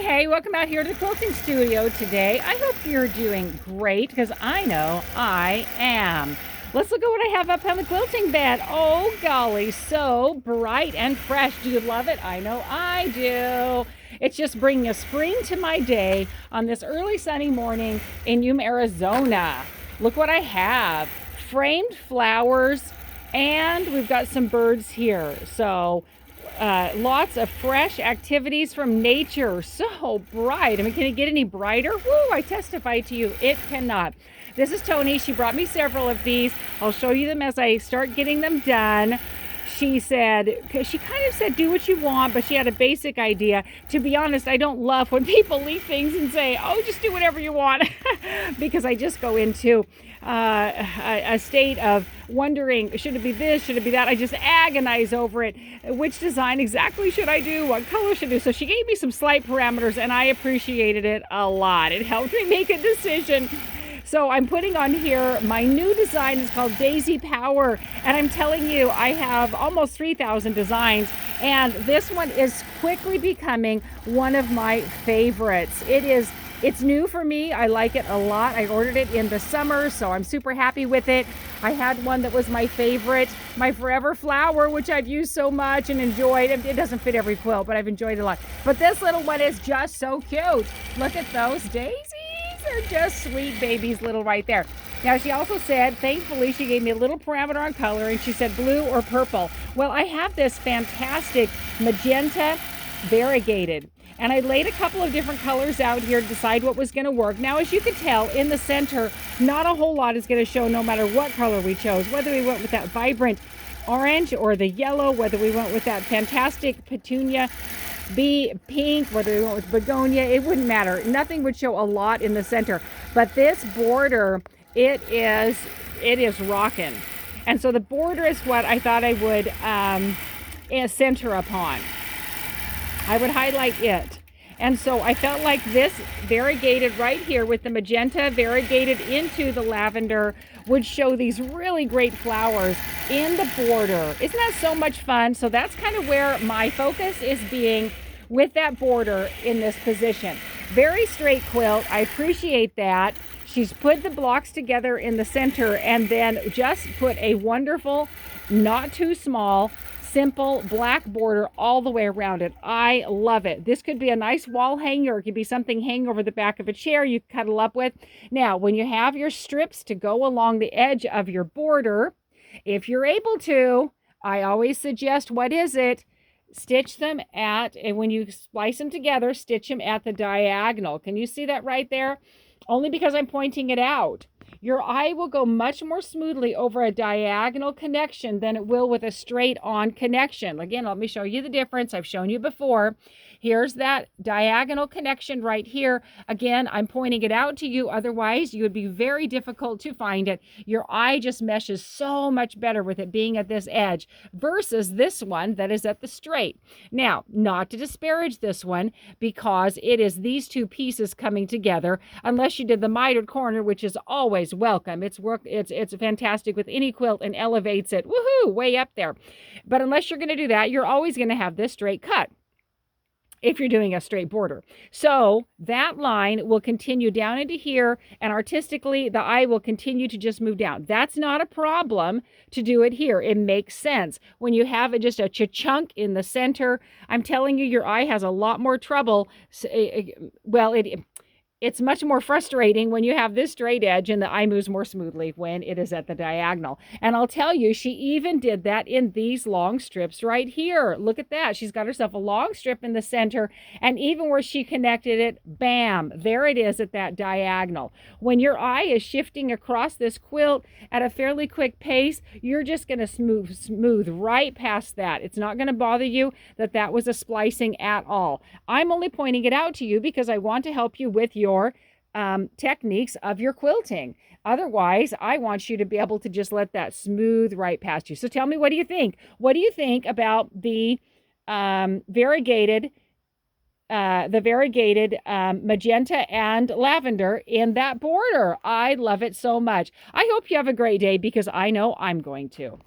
Hey, welcome out here to the quilting studio today. I hope you're doing great because I know I am. Let's look at what I have up on the quilting bed. Oh, golly, so bright and fresh. Do you love it? I know I do. It's just bringing a spring to my day on this early sunny morning in Yuma, Arizona. Look what I have. Framed flowers, and we've got some birds here. So lots of fresh activities from nature. So bright. I mean, can it get any brighter? Woo, I testify to you, it cannot. This is Tony. She brought me several of these. I'll show you them as I start getting them done. She said, she kind of said, do what you want, but she had a basic idea. To be honest, I don't love when people leave things and say, oh, just do whatever you want, because I just go into a state of wondering, should it be this, should it be that? I just agonize over it. Which design exactly should I do? What color should I do? So she gave me some slight parameters, and I appreciated it a lot. It helped me make a decision. So I'm putting on here my new design. Is called Daisy Power, and I'm telling you, I have almost 3,000 designs, and this one is quickly becoming one of my favorites. It's new for me. I like it a lot. I ordered it in the summer, so I'm super happy with it. I had one that was my favorite, my Forever Flower, which I've used so much and enjoyed. It doesn't fit every quilt, but I've enjoyed it a lot. But this little one is just so cute. Look at those daisies. They're just sweet babies, little right there. Now, she also said, thankfully, she gave me a little parameter on color, and she said blue or purple. Well, I have this fantastic magenta variegated, and I laid a couple of different colors out here to decide what was going to work. Now, as you can tell, in the center, not a whole lot is going to show no matter what color we chose, whether we went with that vibrant orange or the yellow, whether we went with that fantastic petunia pink, whether we went with begonia, it wouldn't matter. Nothing would show a lot in the center. But this border, it is rocking. And so the border is what I thought I would center upon. I would highlight it. And so I felt like this variegated right here with the magenta variegated into the lavender would show these really great flowers in the border. Isn't that so much fun? So that's kind of where my focus is being with that border in this position. Very straight quilt. I appreciate that. She's put the blocks together in the center and then just put a wonderful, not too small, simple black border all the way around it. I love it. This could be a nice wall hanger. It could be something hanging over the back of a chair you cuddle up with. Now, when you have your strips to go along the edge of your border, if you're able to, I always suggest, what is it? Stitch them and when you splice them together, stitch them at the diagonal. Can you see that right there? Only because I'm pointing it out. Your eye will go much more smoothly over a diagonal connection than it will with a straight on connection. Again, let me show you the difference. I've shown you before. Here's that diagonal connection right here. Again, I'm pointing it out to you. Otherwise, you would be very difficult to find it. Your eye just meshes so much better with it being at this edge versus this one that is at the straight. Now, not to disparage this one because it is these two pieces coming together, unless you did the mitered corner, which is always welcome. It's fantastic with any quilt and elevates it, woohoo, way up there. But unless you're going to do that, you're always going to have this straight cut if you're doing a straight border. So that line will continue down into here, and artistically the eye will continue to just move down. That's not a problem to do it here. It makes sense. When you have just a chunk in the center, I'm telling you, your eye has a lot more trouble. It's much more frustrating when you have this straight edge and the eye moves more smoothly when it is at the diagonal. And I'll tell you, she even did that in these long strips right here. Look at that. She's got herself a long strip in the center, and even where she connected it, bam, there it is at that diagonal. When your eye is shifting across this quilt at a fairly quick pace, you're just going to smooth right past that. It's not going to bother you that was a splicing at all. I'm only pointing it out to you because I want to help you with your techniques of your quilting. Otherwise, I want you to be able to just let that smooth right past you. So tell me, what do you think? What do you think about the variegated magenta and lavender in that border? I love it so much. I hope you have a great day because I know I'm going to.